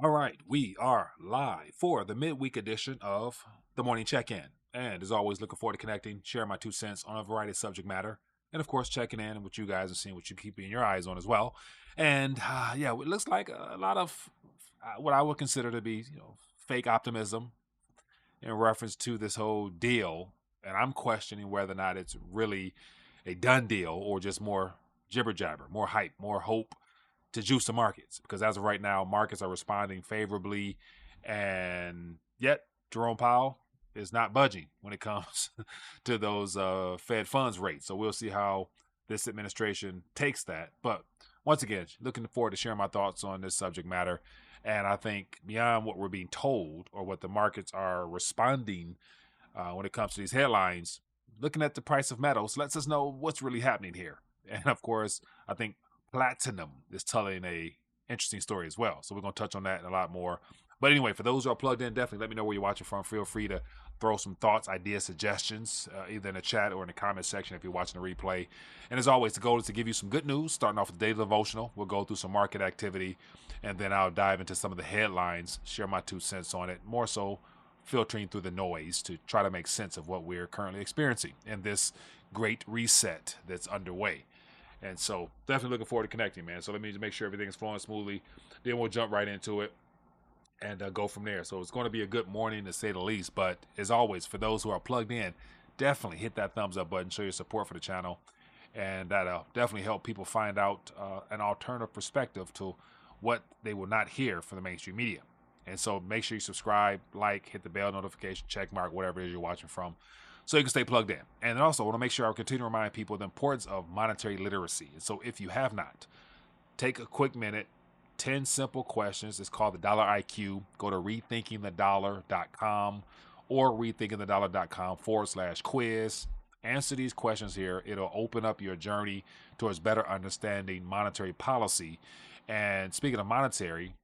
All right, we are live for the midweek edition of the Morning Check-In. And as always, looking forward to connecting, sharing my 2 cents on a variety of subject matter, and of course, checking in with you guys and seeing what you keep your eyes on as well. And yeah, it looks like a lot of what I would consider to be, fake optimism in reference to this whole deal. And I'm questioning whether or not it's really a done deal or just more jibber jabber, more hype, more hope to juice the markets, because as of right now, markets are responding favorably, and yet Jerome Powell is not budging when it comes to those Fed funds rates. So we'll see how this administration takes that. But once again, looking forward to sharing my thoughts on this subject matter. And I think beyond what we're being told or what the markets are responding when it comes to these headlines, looking at the price of metals lets us know what's really happening here. And of course, I think platinum is telling a interesting story as well. So we're going to touch on that and a lot more. But anyway, for those who are plugged in, definitely let me know where you're watching from. Feel free to throw some thoughts, ideas, suggestions, either in the chat or in the comment section if you're watching the replay. And as always, the goal is to give you some good news, starting off with the daily devotional. We'll go through some market activity, and then I'll dive into some of the headlines, share my 2 cents on it, more so filtering through the noise to try to make sense of what we're currently experiencing in this great reset that's underway. And so definitely looking forward to connecting, man. So let me just make sure everything is flowing smoothly. Then we'll jump right into it and go from there. So it's going to be a good morning to say the least. But as always, for those who are plugged in, definitely hit that thumbs up button, show your support for the channel. And that'll definitely help people find out an alternative perspective to what they will not hear from the mainstream media. And so make sure you subscribe, like, hit the bell notification, check mark, whatever it is you're watching from, so you can stay plugged in. And also, I want to make sure I continue to remind people the importance of monetary literacy. And so if you have not, take a quick minute, 10 simple questions. It's called the Dollar IQ. Go to rethinkingthedollar.com or rethinkingthedollar.com/quiz. Answer these questions here. It'll open up your journey towards better understanding monetary policy. And speaking of monetary,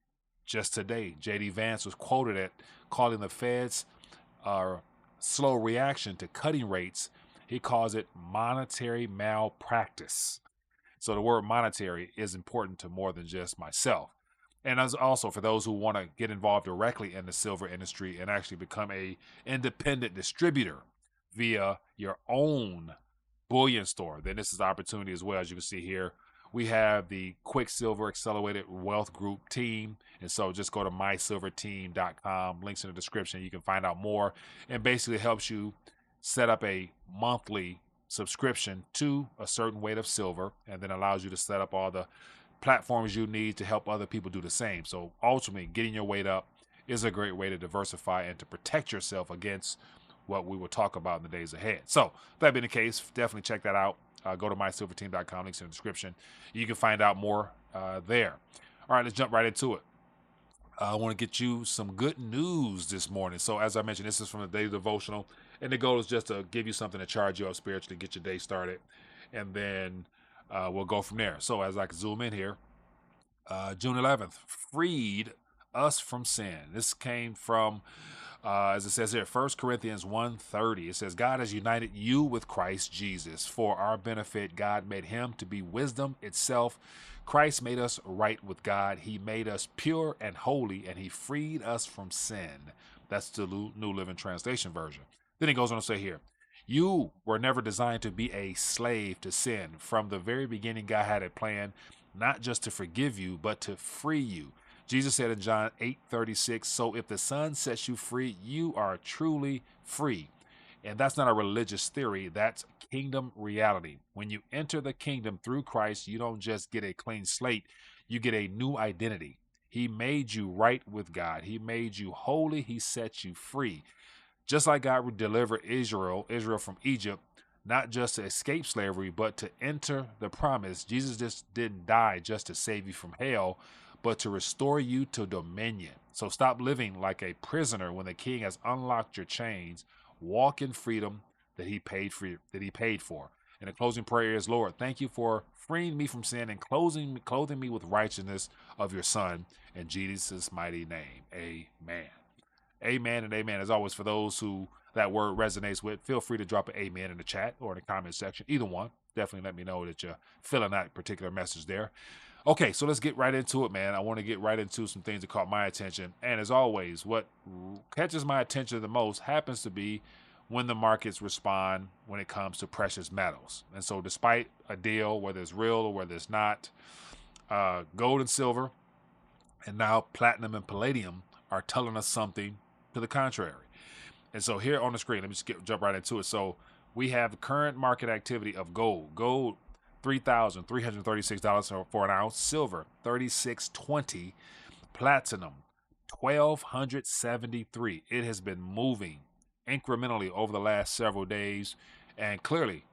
just today, JD Vance was quoted at calling the Fed's slow reaction to cutting rates. He calls it monetary malpractice. So the word monetary is important to more than just myself. And as also for those who want to get involved directly in the silver industry and actually become a independent distributor via your own bullion store, then this is the opportunity as well. As you can see here, we have the Quicksilver Accelerated Wealth Group team. And so just go to mysilverteam.com. Links in the description. You can find out more. And basically helps you set up a monthly subscription to a certain weight of silver, and then allows you to set up all the platforms you need to help other people do the same. So ultimately, getting your weight up is a great way to diversify and to protect yourself against what we will talk about in the days ahead. So that being the case, definitely check that out. Go to mysilverteam.com, links in the description. You can find out more there. All right, let's jump right into it. I want to get you some good news this morning. So as I mentioned, this is from the daily devotional, and the goal is just to give you something to charge you up spiritually, get your day started, and then we'll go from there. So as I can zoom in here, June 11th, freed us from sin. This came from as it says here, 1 Corinthians 1:30, it says, God has united you with Christ Jesus. For our benefit, God made him to be wisdom itself. Christ made us right with God. He made us pure and holy, and he freed us from sin. That's the New Living Translation version. Then he goes on to say here, you were never designed to be a slave to sin. From the very beginning, God had a plan, not just to forgive you, but to free you. Jesus said in John 8:36, so if the Son sets you free, you are truly free. And that's not a religious theory. That's kingdom reality. When you enter the kingdom through Christ, you don't just get a clean slate. You get a new identity. He made you right with God. He made you holy. He set you free. Just like God would deliver Israel from Egypt, not just to escape slavery, but to enter the promise. Jesus just didn't die just to save you from hell, but to restore you to dominion. So stop living like a prisoner when the King has unlocked your chains. Walk in freedom that he paid for. And the closing prayer is, Lord, thank you for freeing me from sin and clothing me with righteousness of your Son. In Jesus' mighty name, amen. Amen and amen. As always, for those who that word resonates with, feel free to drop an amen in the chat or in the comment section. Either one. Definitely let me know that you're feeling that particular message there. Okay, so let's get right into it, man. I want to get right into some things that caught my attention. And as always, what catches my attention the most happens to be when the markets respond when it comes to precious metals. And so, despite a deal, whether it's real or whether it's not, gold and silver, and now platinum and palladium are telling us something to the contrary. And so, here on the screen, let me just jump right into it. So, we have the current market activity of gold. Gold, $3,336 for an ounce. Silver, $36.20. Platinum, $1,273. It has been moving incrementally over the last several days, and clearly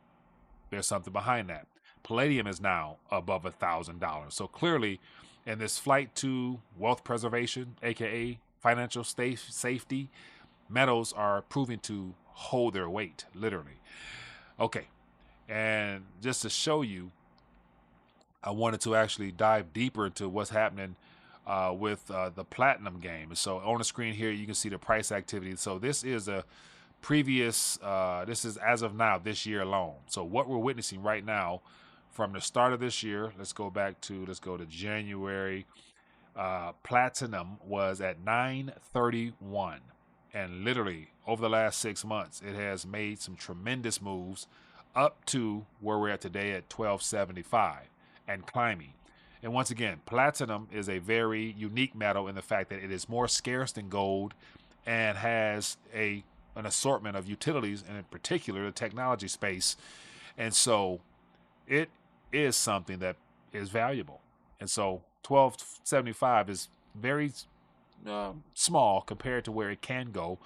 there's something behind that. Palladium is now above $1,000. So clearly, in this flight to wealth preservation, aka financial safety, metals are proving to hold their weight, literally. Okay, and just to show you, I wanted to actually dive deeper into what's happening with the platinum game. So on the screen here, you can see the price activity. So this is a previous, this is as of now, this year alone. So what we're witnessing right now from the start of this year, let's go to January. Platinum was at 931. And literally over the last 6 months, it has made some tremendous moves up to where we're at today at 1275 and climbing. And once again, platinum is a very unique metal in the fact that it is more scarce than gold and has an assortment of utilities, and in particular the technology space. And so it is something that is valuable. And so 1275 is very small compared to where it can go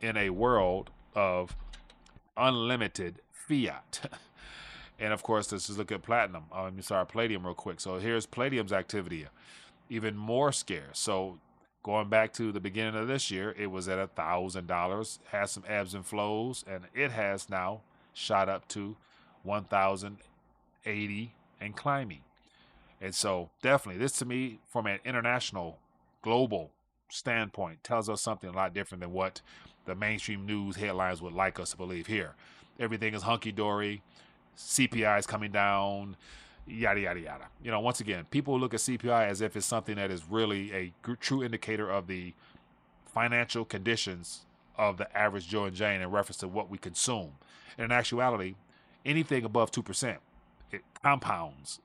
in a world of unlimited fiat. And of course, let's just look at platinum. Palladium real quick. So here's palladium's activity, even more scarce. So going back to the beginning of this year, it was at $1,000, has some ebbs and flows, and it has now shot up to 1,080 and climbing. And so definitely this, to me, from an international, global standpoint, tells us something a lot different than what the mainstream news headlines would like us to believe here. Everything is hunky-dory. CPI is coming down, yada, yada, yada. Once again, people look at CPI as if it's something that is really a true indicator of the financial conditions of the average Joe and Jane in reference to what we consume. And in actuality, anything above 2%, it compounds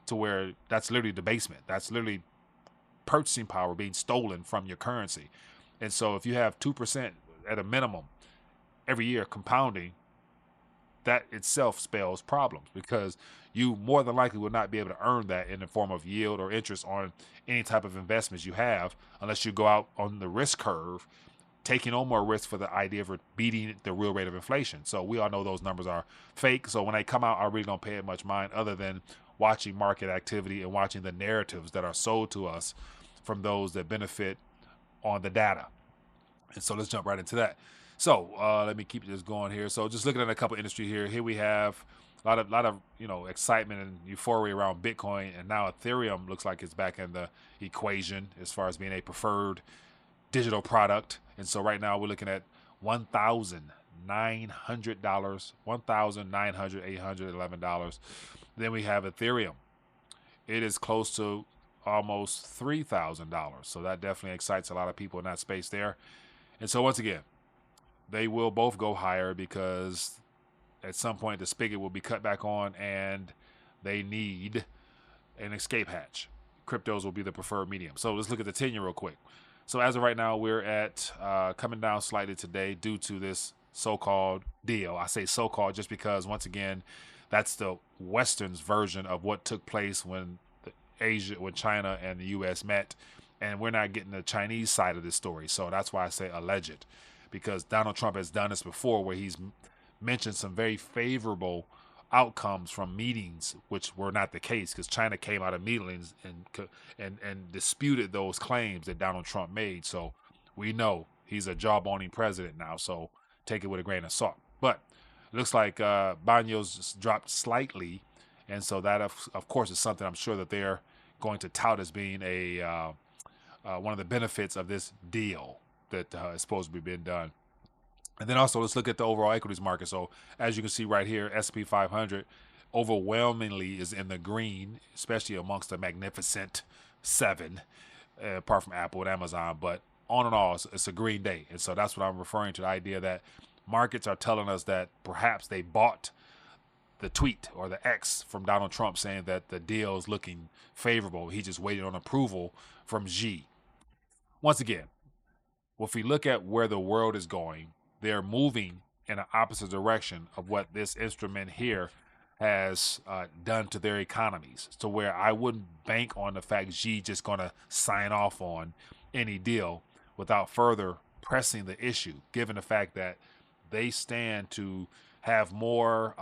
to where that's literally debasement. That's literally purchasing power being stolen from your currency. And so if you have 2% at a minimum every year compounding, that itself spells problems, because you more than likely will not be able to earn that in the form of yield or interest on any type of investments you have, unless you go out on the risk curve, taking on more risk for the idea of beating the real rate of inflation. So we all know those numbers are fake. So when they come out, I really don't pay it much mind, other than watching market activity and watching the narratives that are sold to us from those that benefit on the data. And so let's jump right into that. So let me keep this going here. So just looking at a couple industry here. Here we have a lot of excitement and euphoria around Bitcoin, and now Ethereum looks like it's back in the equation as far as being a preferred digital product. And so right now we're looking at $1,900, $1,900, Then we have Ethereum. It is close to almost $3,000. So that definitely excites a lot of people in that space there. And so once again, they will both go higher because at some point the spigot will be cut back on and they need an escape hatch. Cryptos will be the preferred medium. So let's look at the 10-year real quick. So as of right now, we're at coming down slightly today due to this so-called deal. I say so-called just because, once again, that's the Western's version of what took place when China and the U.S. met, and we're not getting the Chinese side of this story. So that's why I say alleged, because Donald Trump has done this before, where he's mentioned some very favorable outcomes from meetings, which were not the case, because China came out of meetings and disputed those claims that Donald Trump made. So we know he's a jawboning president now, so take it with a grain of salt. But it looks like Banyo's dropped slightly, and so that of course is something I'm sure that they're going to tout as being a one of the benefits of this deal that is supposed to be being done. And then also let's look at the overall equities market. So as you can see right here, S&P 500 overwhelmingly is in the green, especially amongst the magnificent seven, apart from Apple and Amazon. But on and all, it's a green day. And so that's what I'm referring to, the idea that markets are telling us that perhaps they bought the tweet or the X from Donald Trump saying that the deal is looking favorable. He just waited on approval from Xi. Once again, if we look at where the world is going, they're moving in an opposite direction of what this instrument here has done to their economies, to where I wouldn't bank on the fact Xi just going to sign off on any deal without further pressing the issue, given the fact that they stand to have more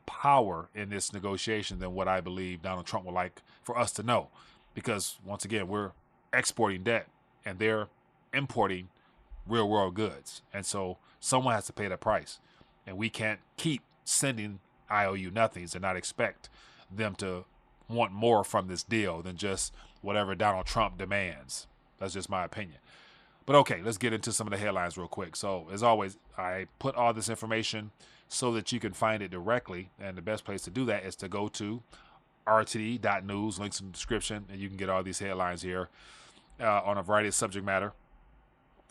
power in this negotiation than what I believe Donald Trump would like for us to know. Because once again, we're exporting debt and they're importing real world goods. And so someone has to pay the price. And we can't keep sending IOU nothings and not expect them to want more from this deal than just whatever Donald Trump demands. That's just my opinion. But okay, let's get into some of the headlines real quick. So as always, I put all this information so that you can find it directly. And the best place to do that is to go to rtd.news, links in the description, and you can get all these headlines here on a variety of subject matter.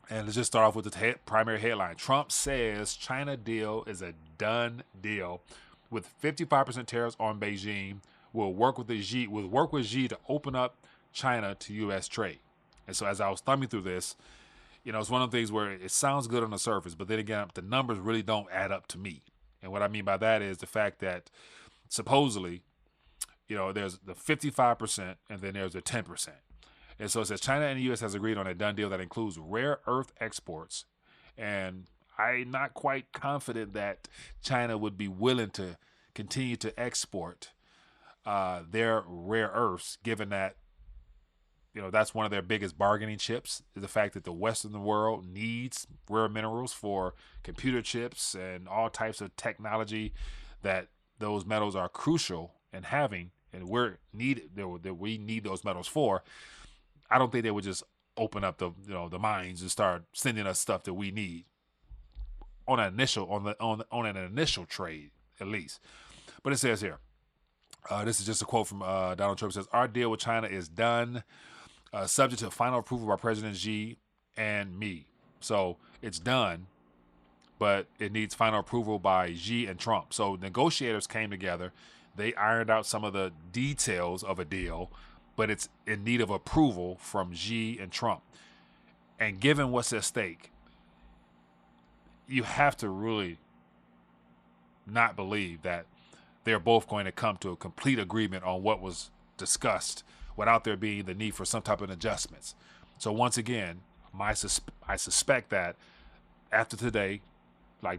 And let's just start off with the primary headline. Trump says China deal is a done deal with 55% tariffs on Beijing. Will work with Xi to open up China to U.S. trade. And so as I was thumbing through this, it's one of the things where it sounds good on the surface, but then again, the numbers really don't add up to me. And what I mean by that is the fact that supposedly, there's the 55% and then there's the 10%. And so it says China and the U.S. has agreed on a done deal that includes rare earth exports. And I'm not quite confident that China would be willing to continue to export their rare earths, given that, that's one of their biggest bargaining chips, is the fact that the Western world needs rare minerals for computer chips and all types of technology, that those metals are crucial in having, and we need those metals for. I don't think they would just open up the mines and start sending us stuff that we need on an initial trade, at least. But it says here, this is just a quote from Donald Trump. It says, "Our deal with China is done, subject to final approval by President Xi and me." So it's done, but it needs final approval by Xi and Trump. So negotiators came together. They ironed out some of the details of a deal, but it's in need of approval from Xi and Trump. And given what's at stake, you have to really not believe that they're both going to come to a complete agreement on what was discussed without there being the need for some type of adjustments. So once again, I suspect that after today,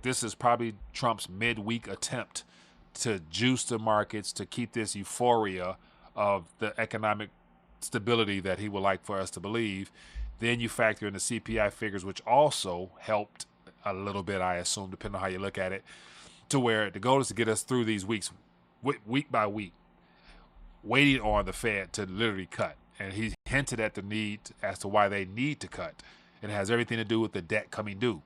this is probably Trump's midweek attempt to juice the markets, to keep this euphoria of the economic stability that he would like for us to believe. Then you factor in the CPI figures, which also helped a little bit, I assume, depending on how you look at it, to where the goal is to get us through these weeks, week by week, waiting on the Fed to literally cut. And he hinted at the need as to why they need to cut. And it has everything to do with the debt coming due.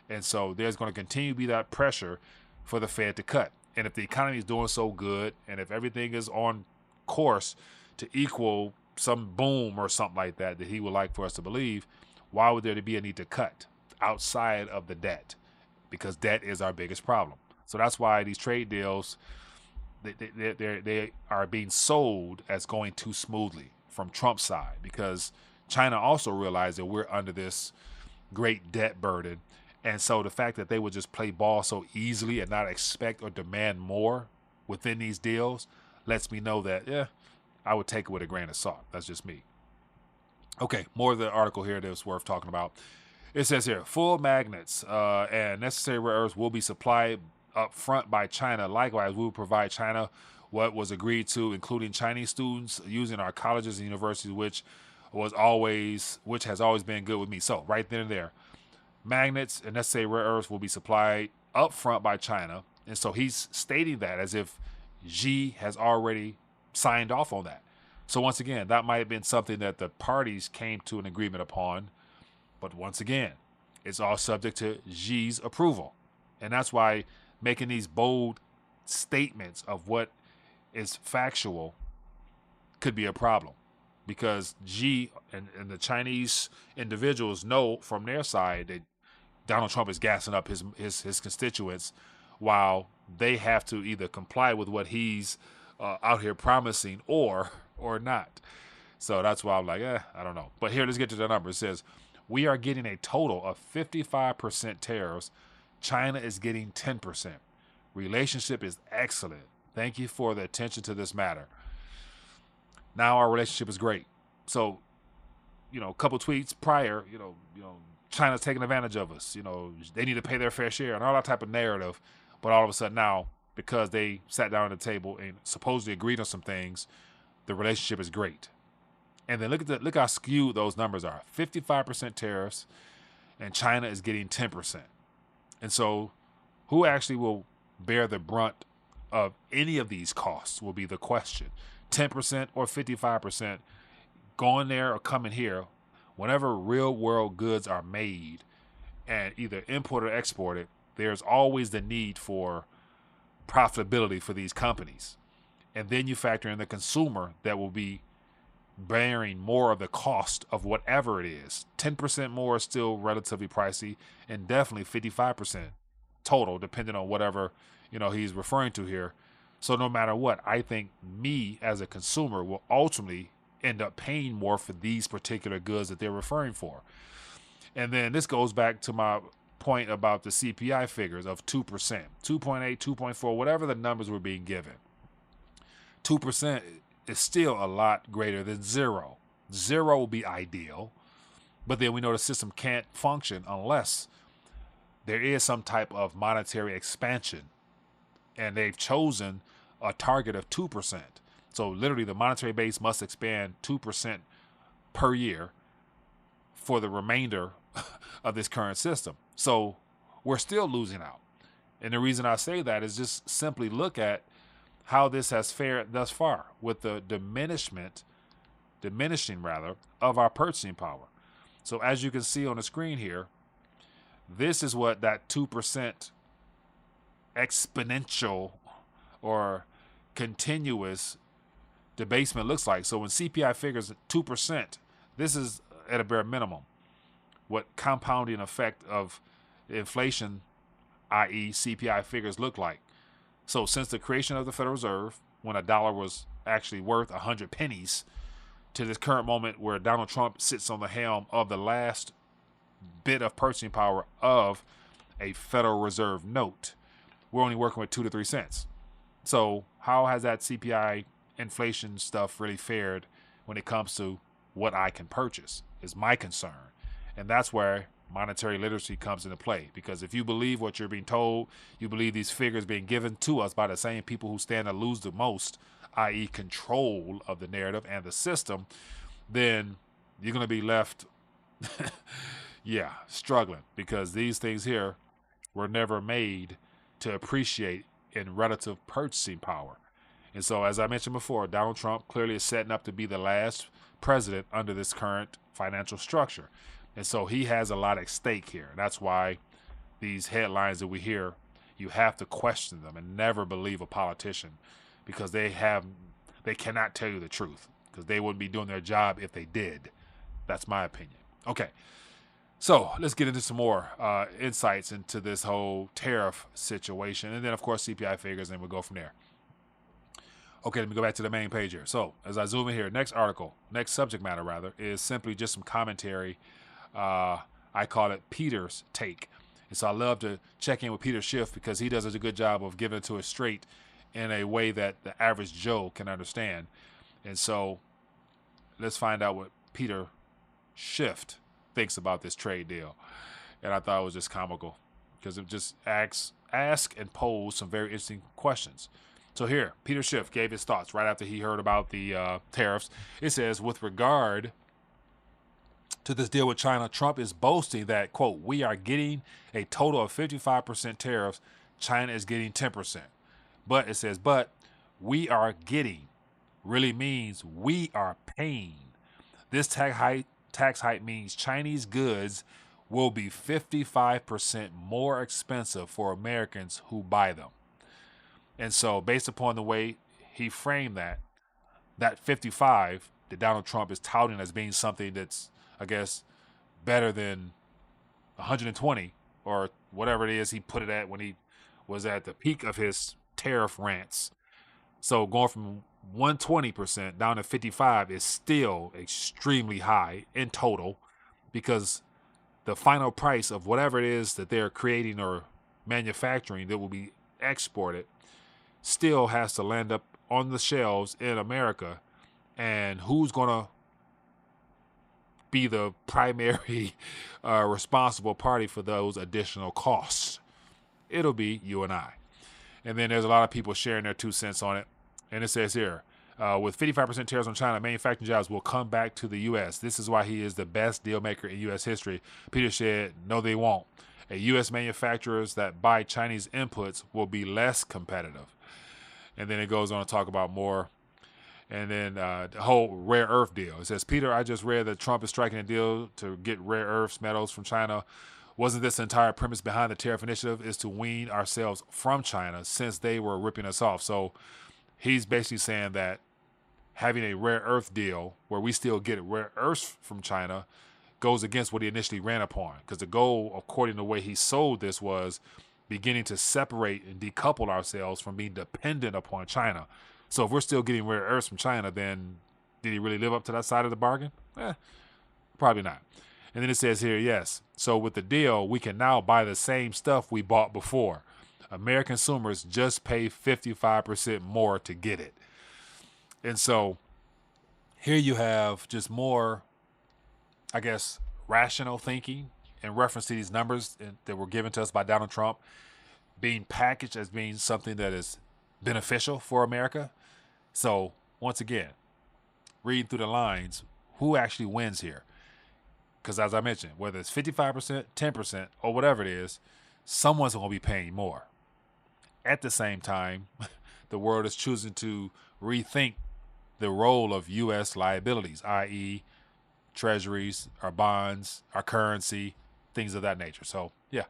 And so there's going to continue to be that pressure for the Fed to cut. And if the economy is doing so good, and if everything is on course to equal some boom or something like that he would like for us to believe, why would there be a need to cut outside of the debt? Because debt is our biggest problem. So that's why these trade deals, they are being sold as going too smoothly from Trump's side, because China also realized that we're under this great debt burden. And so the fact that they would just play ball so easily and not expect or demand more within these deals lets me know that, I would take it with a grain of salt. That's just me. Okay, more of the article here that's worth talking about. It says here, full magnets and necessary rare earths will be supplied up front by China. Likewise, we will provide China what was agreed to, including Chinese students using our colleges and universities, which has always been good with me. So right then and there, magnets and necessary rare earths will be supplied up front by China. And so he's stating that as if Xi has already signed off on that. So once again, that might have been something that the parties came to an agreement upon. But once again, it's all subject to Xi's approval. And that's why making these bold statements of what is factual could be a problem, because and the Chinese individuals know from their side that Donald Trump is gassing up his constituents, while they have to either comply with what he's out here promising or not. So that's why I'm like, I don't know. But here, let's get to the number. It says, we are getting a total of 55% tariffs. China is getting 10%. Relationship is excellent. Thank you for the attention to this matter. Now our relationship is great. So, a couple tweets prior, China's taking advantage of us. They need to pay their fair share and all that type of narrative. But all of a sudden now, because they sat down at the table and supposedly agreed on some things, the relationship is great. And then look how skewed those numbers are. 55% tariffs, and China is getting 10%. And so who actually will bear the brunt of any of these costs will be the question. 10% or 55%, going there or coming here, whenever real world goods are made and either imported or exported, there's always the need for profitability for these companies. And then you factor in the consumer that will be bearing more of the cost of whatever it is. 10% more is still relatively pricey, and definitely 55% total, depending on whatever he's referring to here. So no matter what, I think me as a consumer will ultimately end up paying more for these particular goods that they're referring for. And then this goes back to my point about the CPI figures of 2%, 2.8, 2.4, whatever the numbers were being given. 2% is still a lot greater than zero. Zero will be ideal, but then we know the system can't function unless there is some type of monetary expansion, and they've chosen a target of 2%. So literally the monetary base must expand 2% per year for the remainder of this current system. So we're still losing out. And the reason I say that is just simply look at how this has fared thus far with the diminishing of our purchasing power. So as you can see on the screen here, this is what that 2% exponential or continuous debasement looks like. So when CPI figures 2%, this is at a bare minimum what compounding effect of inflation, i.e. CPI figures, look like. So since the creation of the Federal Reserve, when a dollar was actually worth 100 pennies, to this current moment where Donald Trump sits on the helm of the last bit of purchasing power of a Federal Reserve note, we're only working with 2 to 3 cents. So how has that CPI inflation stuff really fared when it comes to what I can purchase is my concern. And that's where monetary literacy comes into play, because if you believe what you're being told, you believe these figures being given to us by the same people who stand to lose the most, i.e. control of the narrative and the system, then you're going to be left struggling, because these things here were never made to appreciate in relative purchasing power. And so, as I mentioned before, Donald Trump clearly is setting up to be the last president under this current financial structure. And so he has a lot at stake here. That's why these headlines that we hear, you have to question them and never believe a politician, because they cannot tell you the truth, because they wouldn't be doing their job if they did. That's my opinion. Okay, so let's get into some more insights into this whole tariff situation. And then, of course, CPI figures, and we'll go from there. Okay, let me go back to the main page here. So as I zoom in here, next subject matter rather, is simply just some commentary. I call it Peter's take. And so I love to check in with Peter Schiff, because he does a good job of giving it to us straight in a way that the average Joe can understand. And so let's find out what Peter Schiff thinks about this trade deal. And I thought it was just comical, because it just ask and pose some very interesting questions. So here, Peter Schiff gave his thoughts right after he heard about the tariffs. It says, with regard to this deal with China, Trump is boasting that, quote, we are getting a total of 55% tariffs. China is getting 10%. But it says, but we are getting really means we are paying. This tax hike means Chinese goods will be 55% more expensive for Americans who buy them. And so based upon the way he framed that 55 that Donald Trump is touting as being something that's, I guess, better than 120 or whatever it is he put it at when he was at the peak of his tariff rants. So going from 120% down to 55 is still extremely high in total, because the final price of whatever it is that they're creating or manufacturing that will be exported still has to land up on the shelves in America. And who's going to be the primary responsible party for those additional costs? It'll be you and I. And then there's a lot of people sharing their 2 cents on it. And it says here, with 55% tariffs on China, manufacturing jobs will come back to the U.S. This is why he is the best deal maker in U.S. history. Peter said, no, they won't. U.S. manufacturers that buy Chinese inputs will be less competitive. And then it goes on to talk about more. And then the whole rare earth deal. It says, Peter, I just read that Trump is striking a deal to get rare earths metals from China. Wasn't this entire premise behind the tariff initiative is to wean ourselves from China since they were ripping us off? So he's basically saying that having a rare earth deal where we still get rare earths from China goes against what he initially ran upon. Because the goal, according to the way he sold this, was beginning to separate and decouple ourselves from being dependent upon China. So if we're still getting rare earths from China, then did he really live up to that side of the bargain? Probably not. And then it says here, yes, so with the deal, we can now buy the same stuff we bought before. American consumers just pay 55% more to get it. And so here you have just more, I guess, rational thinking in reference to these numbers that were given to us by Donald Trump being packaged as being something that is beneficial for America. So once again, reading through the lines, who actually wins here? Because as I mentioned, whether it's 55%, 10%, or whatever it is, someone's going to be paying more. At the same time, the world is choosing to rethink the role of U.S. liabilities, i.e. treasuries, our bonds, our currency, things of that nature. So, yeah,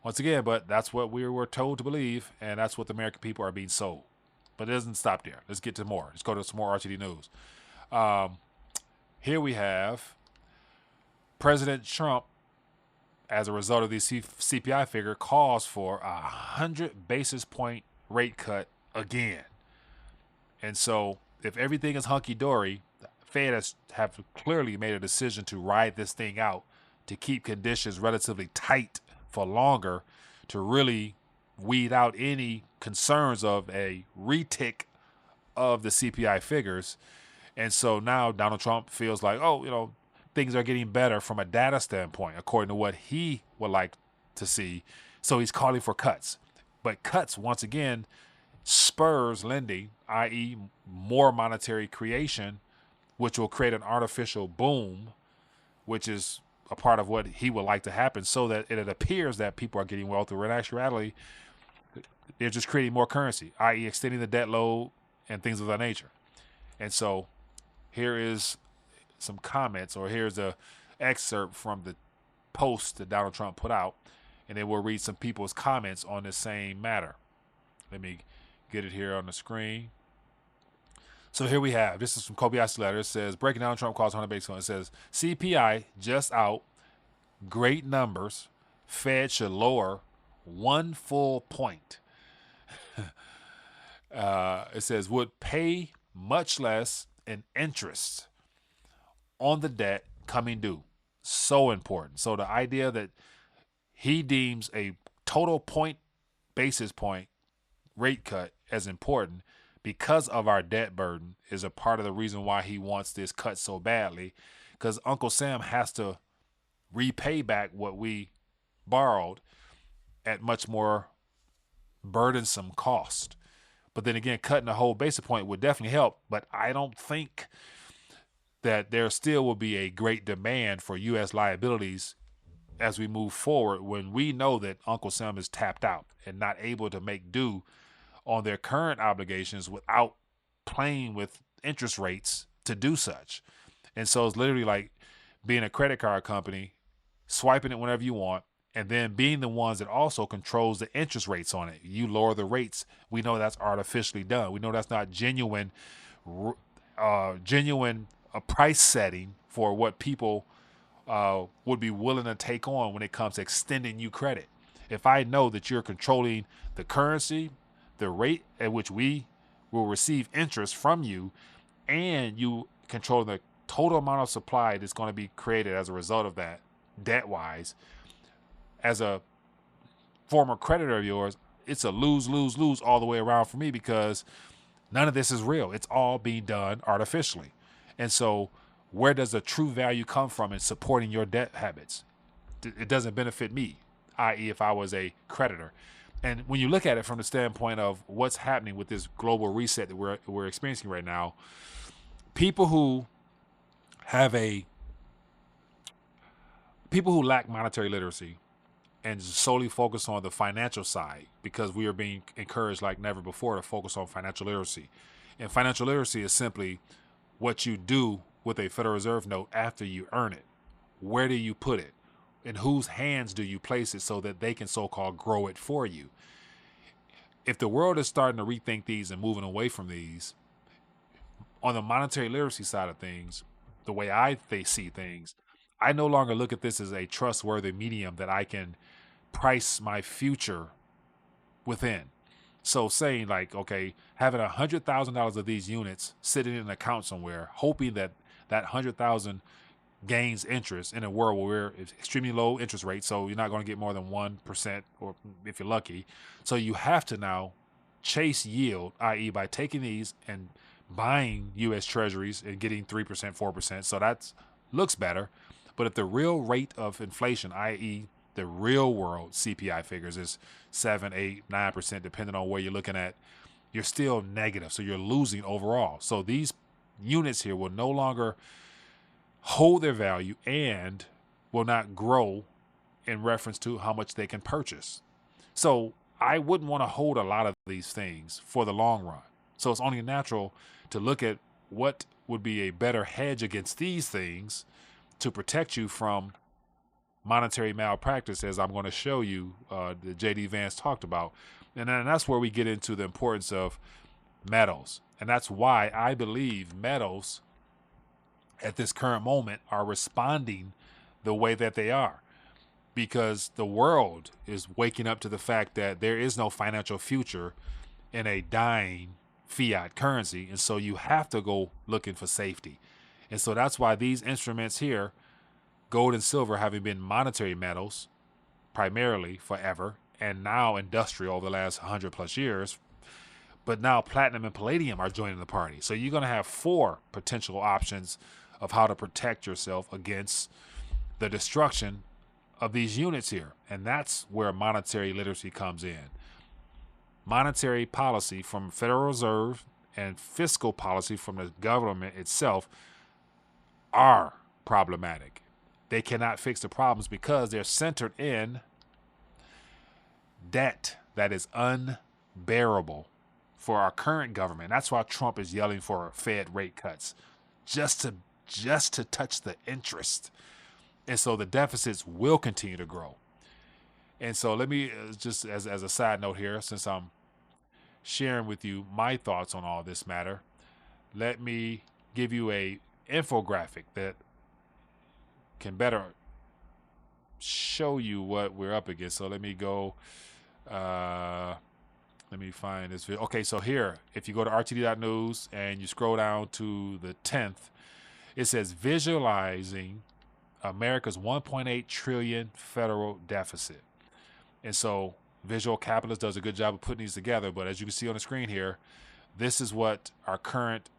once again, but that's what we were told to believe, and that's what the American people are being sold. But it doesn't stop there. Let's get to more. Let's go to some more RTD news. Here we have President Trump, as a result of the CPI figure, calls for 100 basis point rate cut again. And so if everything is hunky-dory, the Fed have clearly made a decision to ride this thing out to keep conditions relatively tight for longer, to really weed out any concerns of a retick of the CPI figures. And so now Donald Trump feels like, things are getting better from a data standpoint, according to what he would like to see. So he's calling for cuts. But cuts, once again, spurs lending, i.e. more monetary creation, which will create an artificial boom, which is a part of what he would like to happen, so that it appears that people are getting wealthy. When in actuality, they're just creating more currency, i.e. extending the debt load and things of that nature. And so here is some comments, or here's a excerpt from the post that Donald Trump put out, and then we'll read some people's comments on the same matter. Let me get it here on the screen. So here we have, this is from Kobayashi's letter. It says, breaking down Trump calls 100 basis points. It says, CPI just out, great numbers. Fed should lower 1 full point. It says, would pay much less in interest on the debt coming due. So important. So the idea that he deems a total basis point rate cut as important because of our debt burden is a part of the reason why he wants this cut so badly, because Uncle Sam has to repay back what we borrowed at much more burdensome cost. But then again, cutting the whole basis point would definitely help, but I don't think that there still will be a great demand for U.S. liabilities as we move forward, when we know that Uncle Sam is tapped out and not able to make due on their current obligations without playing with interest rates to do such. And so it's literally like being a credit card company, swiping it whenever you want, and then being the ones that also controls the interest rates on it. You lower the rates, we know that's artificially done. We know that's not genuine price setting for what people would be willing to take on when it comes to extending you credit. If I know that you're controlling the currency, the rate at which we will receive interest from you, and you control the total amount of supply that's going to be created as a result of that, debt-wise, as a former creditor of yours, it's a lose, lose, lose all the way around for me, because none of this is real. It's all being done artificially. And so where does the true value come from in supporting your debt habits? It doesn't benefit me, i.e. if I was a creditor. And when you look at it from the standpoint of what's happening with this global reset that we're experiencing right now, people who lack monetary literacy and solely focus on the financial side, because we are being encouraged like never before to focus on financial literacy. And financial literacy is simply what you do with a Federal Reserve note after you earn it. Where do you put it? In whose hands do you place it so that they can so-called grow it for you? If the world is starting to rethink these and moving away from these, on the monetary literacy side of things, the way they see things, I no longer look at this as a trustworthy medium that I can price my future within. So saying like, okay, having $100,000 of these units sitting in an account somewhere, hoping that 100,000 gains interest in a world where we're extremely low interest rates, so you're not going to get more than 1%, or if you're lucky. So you have to now chase yield, i.e. by taking these and buying U.S. treasuries and getting 3%, 4%. So that looks better. But if the real rate of inflation, i.e. the real world CPI figures, is 7, 8, 9%, depending on where you're looking at, you're still negative. So you're losing overall. So these units here will no longer hold their value and will not grow in reference to how much they can purchase. So I wouldn't want to hold a lot of these things for the long run. So it's only natural to look at what would be a better hedge against these things to protect you from monetary malpractice, as I'm going to show you that JD Vance talked about. And then that's where we get into the importance of metals. And that's why I believe metals at this current moment are responding the way that they are, because the world is waking up to the fact that there is no financial future in a dying fiat currency. And so you have to go looking for safety. And so that's why these instruments here, gold and silver, having been monetary metals primarily forever, and now industrial over the last 100 plus years, but now platinum and palladium are joining the party. So you're going to have 4 potential options of how to protect yourself against the destruction of these units here. And that's where monetary literacy comes in. Monetary policy from Federal Reserve and fiscal policy from the government itself are problematic. They cannot fix the problems because they're centered in debt that is unbearable for our current government. That's why Trump is yelling for Fed rate cuts, just to touch the interest. And so the deficits will continue to grow. And so let me just as a side note here, since I'm sharing with you my thoughts on all this matter, let me give you a infographic that can better show you what we're up against. So let me go, let me find this video. Okay, so here, if you go to rtd.news and you scroll down to the 10th, it says visualizing America's 1.8 trillion federal deficit. And so Visual Capitalist does a good job of putting these together. But as you can see on the screen here, this is what our current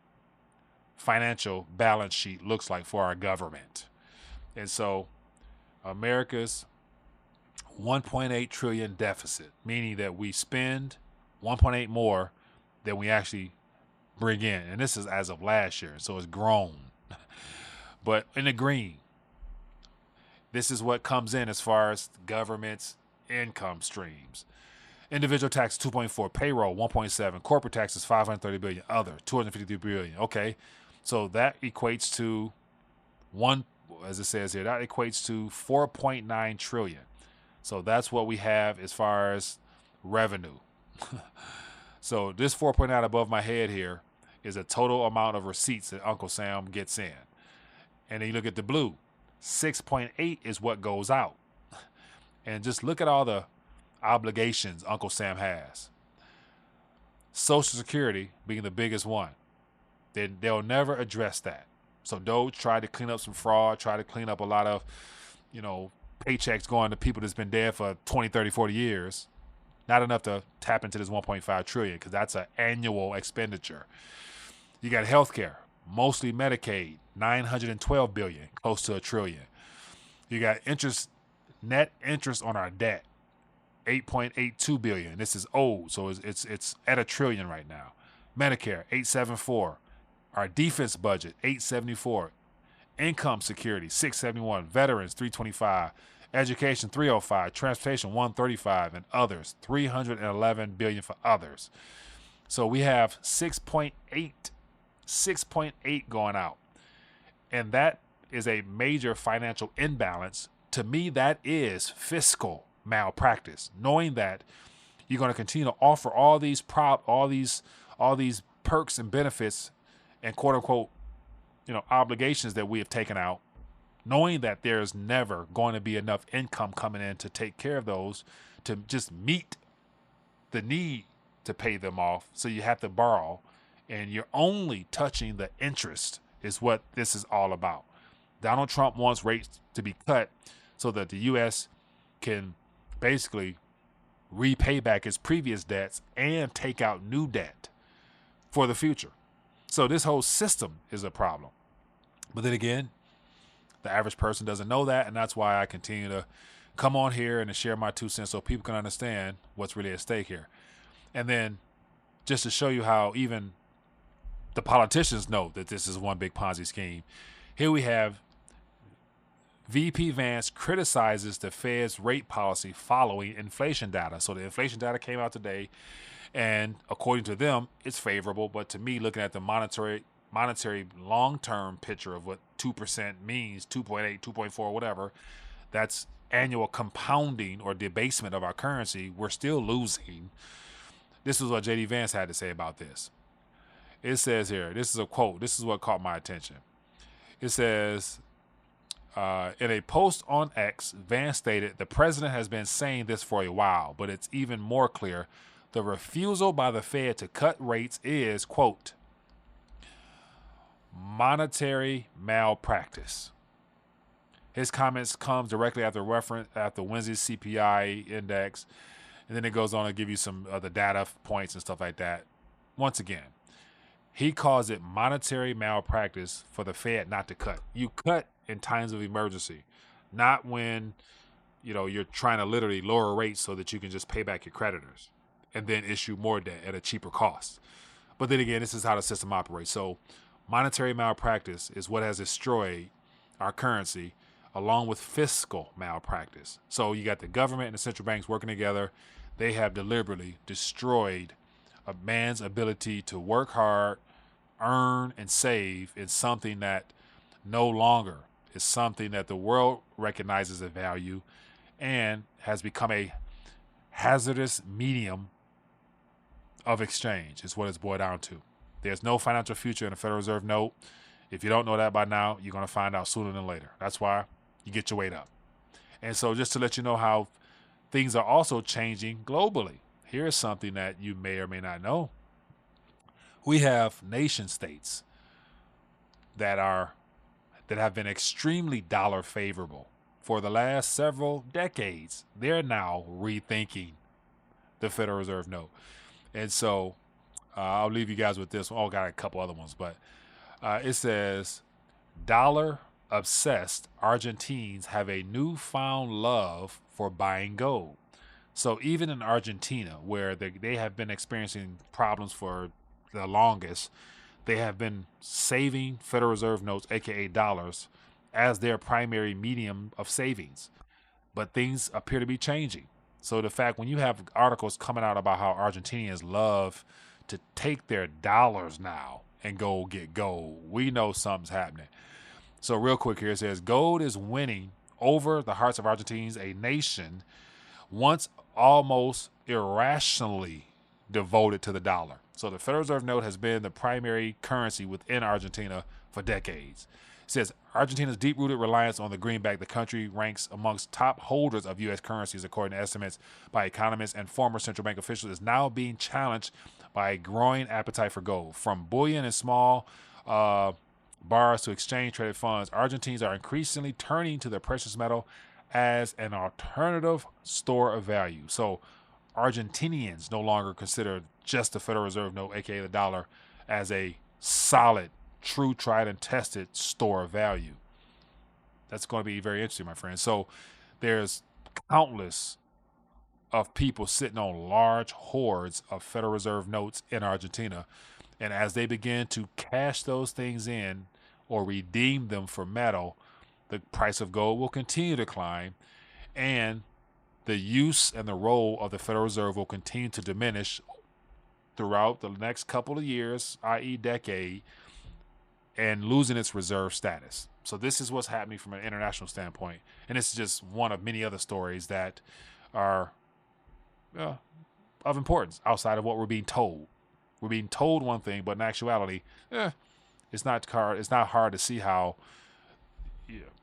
financial balance sheet looks like for our government. And so America's 1.8 trillion deficit, meaning that we spend 1.8 more than we actually bring in. And this is as of last year, so it's grown. But in the green, this is what comes in as far as government's income streams. Individual tax 2.4, payroll 1.7, corporate taxes 530 billion, other 253 billion. Okay, so that equates to as it says here, that equates to 4.9 trillion. So that's what we have as far as revenue. So this 4.9 above my head here is a total amount of receipts that Uncle Sam gets in. And then you look at the blue, 6.8 is what goes out. And just look at all the obligations Uncle Sam has. Social Security being the biggest one. They'll never address that. So Doge tried to clean up some fraud, try to clean up a lot of, paychecks going to people that's been dead for 20, 30, 40 years. Not enough to tap into this 1.5 trillion because that's an annual expenditure. You got healthcare, mostly Medicaid, 912 billion, close to $1 trillion. You got net interest on our debt, 8.82 billion. This is old, so it's at $1 trillion right now. Medicare, 874. Our defense budget, 874. Income security, 671. Veterans, 325. Education, 305. Transportation, 135. And others, 311 billion for others. So we have 6.8 going out. And that is a major financial imbalance. To me, that is fiscal malpractice. Knowing that you're going to continue to offer all these perks and benefits and quote unquote, obligations that we have taken out, knowing that there's never going to be enough income coming in to take care of those, to just meet the need to pay them off. So you have to borrow, and you're only touching the interest is what this is all about. Donald Trump wants rates to be cut so that the U.S. can basically repay back its previous debts and take out new debt for the future. So this whole system is a problem. But then again, the average person doesn't know that, and that's why I continue to come on here and to share my 2 cents so people can understand what's really at stake here. And then just to show you how even the politicians know that this is one big Ponzi scheme, here we have VP Vance criticizes the Fed's rate policy following inflation data. So the inflation data came out today, and according to them, it's favorable. But to me, looking at the monetary long-term picture of what 2% means, 2.8, 2.4, whatever, that's annual compounding or debasement of our currency. We're still losing. This is what JD Vance had to say about this. It says here, this is a quote. This is what caught my attention. It says, in a post on X, Vance stated, the president has been saying this for a while, but it's even more clear. The refusal by the Fed to cut rates is, quote, monetary malpractice. His comments come directly after Wednesday's CPI index, and then it goes on to give you some other data points and stuff like that. Once again, he calls it monetary malpractice for the Fed not to cut. You cut in times of emergency, not when you're trying to literally lower rates so that you can just pay back your creditors and then issue more debt at a cheaper cost. But then again, this is how the system operates. So monetary malpractice is what has destroyed our currency, along with fiscal malpractice. So you got the government and the central banks working together. They have deliberately destroyed a man's ability to work hard, earn, and save in something that no longer is something that the world recognizes as value and has become a hazardous medium of exchange, is what it's boiled down to. There's no financial future in a Federal Reserve note. If you don't know that by now, you're going to find out sooner than later. That's why you get your weight up. And so just to let you know how things are also changing globally, here's something that you may or may not know. We have nation states that have been extremely dollar favorable for the last several decades. They're now rethinking the Federal Reserve note. And so I'll leave you guys with this one. Oh, got a couple other ones, but it says, dollar-obsessed Argentines have a newfound love for buying gold. So even in Argentina, where they have been experiencing problems for the longest, they have been saving Federal Reserve notes, aka dollars, as their primary medium of savings. But things appear to be changing. So the fact when you have articles coming out about how Argentinians love to take their dollars now and go get gold, we know something's happening. So real quick here, it says gold is winning over the hearts of Argentines, a nation once almost irrationally devoted to the dollar. So the Federal Reserve note has been the primary currency within Argentina for decades. It says Argentina's deep-rooted reliance on the greenback, the country ranks amongst top holders of U.S. currencies, according to estimates by economists and former central bank officials, is now being challenged by a growing appetite for gold. From bullion and small bars to exchange-traded funds, Argentines are increasingly turning to the precious metal as an alternative store of value. So Argentinians no longer consider just the Federal Reserve note, aka the dollar, as a solid, true, tried and tested store of value. That's going to be very interesting, my friends. So there's countless of people sitting on large hordes of Federal Reserve notes in Argentina. And as they begin to cash those things in or redeem them for metal, the price of gold will continue to climb, and the use and the role of the Federal Reserve will continue to diminish throughout the next couple of years, i.e. decade, and losing its reserve status. So this is what's happening from an international standpoint. And this is just one of many other stories that are of importance outside of what we're being told. We're being told one thing, but in actuality, it's not hard to see how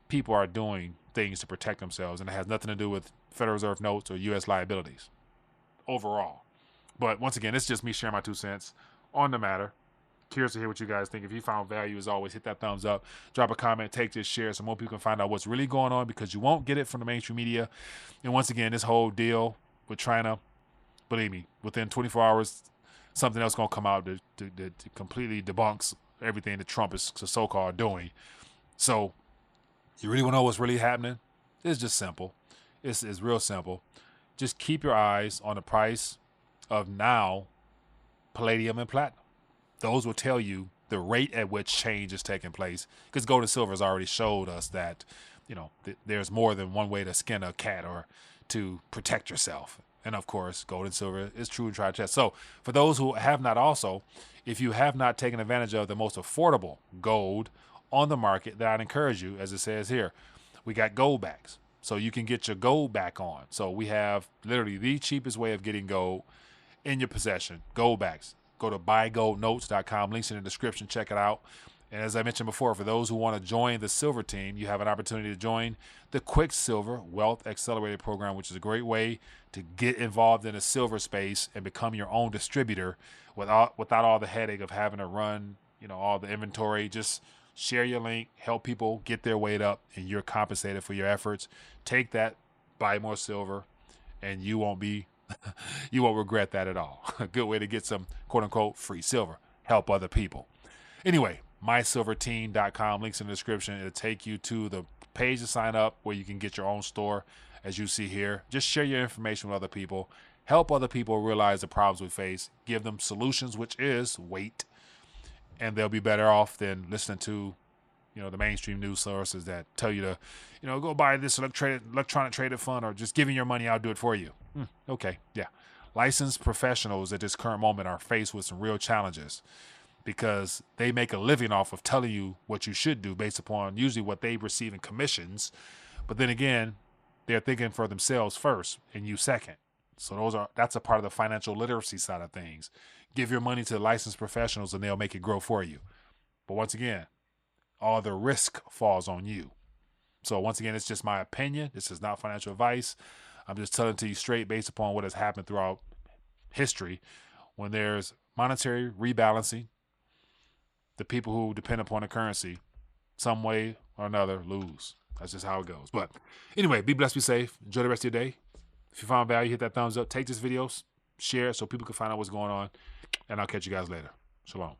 people are doing things to protect themselves, and it has nothing to do with Federal Reserve notes or U.S. liabilities overall. But once again, it's just me sharing my 2 cents on the matter. Curious to hear what you guys think. If you found value, as always, hit that thumbs up, drop a comment, take this, share, so more people can find out what's really going on, because you won't get it from the mainstream media. And once again, this whole deal with China, believe me, within 24 hours, something else going to come out that completely debunks everything that Trump is so-called doing. So you really want to know what's really happening? It's just simple. It's real simple. Just keep your eyes on the price of now palladium and platinum. Those will tell you the rate at which change is taking place, because gold and silver has already showed us that, there's more than one way to skin a cat or to protect yourself. And of course, gold and silver is true and tried test. So for those who have not also, if you have not taken advantage of the most affordable gold on the market, then I'd encourage you, as it says here, we got gold backs. So you can get your gold back on. So we have literally the cheapest way of getting gold in your possession, gold backs. Go to buygoldnotes.com. Links in the description. Check it out. And as I mentioned before, for those who want to join the silver team, you have an opportunity to join the Quicksilver Wealth Accelerator Program, which is a great way to get involved in the silver space and become your own distributor without all the headache of having to run, all the inventory. Just share your link, help people get their weight up, and you're compensated for your efforts. Take that, buy more silver, and you won't regret that at all. A good way to get some quote-unquote free silver. Help other people. Anyway, mysilverteam.com. Links in the description. It'll take you to the page to sign up where you can get your own store, as you see here. Just share your information with other people. Help other people realize the problems we face. Give them solutions, which is wait. And they'll be better off than listening to the mainstream news sources that tell you to, go buy this electronic traded fund, or just giving your money, I'll do it for you. Okay, yeah. Licensed professionals at this current moment are faced with some real challenges, because they make a living off of telling you what you should do based upon usually what they receive in commissions. But then again, they're thinking for themselves first and you second. So that's a part of the financial literacy side of things. Give your money to licensed professionals and they'll make it grow for you. But once again, all the risk falls on you. So once again, it's just my opinion. This is not financial advice. I'm just telling it to you straight based upon what has happened throughout history. When there's monetary rebalancing, the people who depend upon the currency, some way or another, lose. That's just how it goes. But anyway, be blessed, be safe. Enjoy the rest of your day. If you found value, hit that thumbs up. Take this video, share it so people can find out what's going on. And I'll catch you guys later. Shalom.